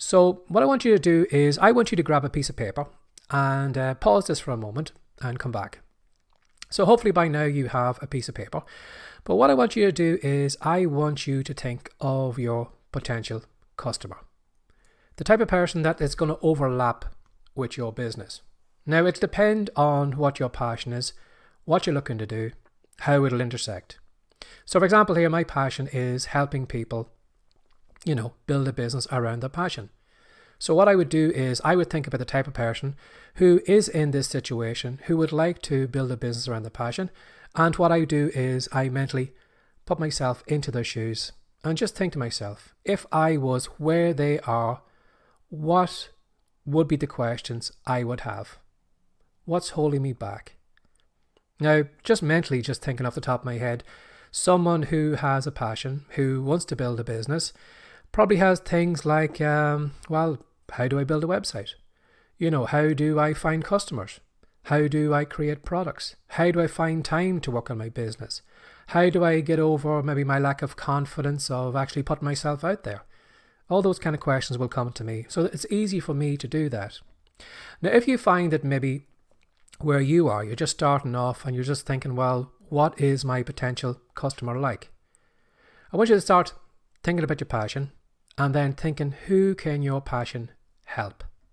So what I want you to do is I want you to grab a piece of paper and pause this for a moment and come back. So hopefully by now you have a piece of paper. But what I want you to do is I want you to think of your potential customer. The type of person that is going to overlap with your business. Now it depends on what your passion is, what you're looking to do, how it'll intersect. So for example here, my passion is helping people, build a business around their passion. So what I would do is I would think about the type of person who is in this situation, who would like to build a business around their passion. And what I do is I mentally put myself into their shoes and just think to myself, if I was where they are, what would be the questions I would have? What's holding me back? Now, just mentally, just thinking off the top of my head, someone who has a passion, who wants to build a business, probably has things like, how do I build a website? How do I find customers? How do I create products? How do I find time to work on my business? How do I get over maybe my lack of confidence of actually putting myself out there? All those kind of questions will come to me. So it's easy for me to do that. Now, if you find that maybe where you are, you're just starting off and you're just thinking, well, what is my potential customer like? I want you to start thinking about your passion and then thinking, who can your passion help?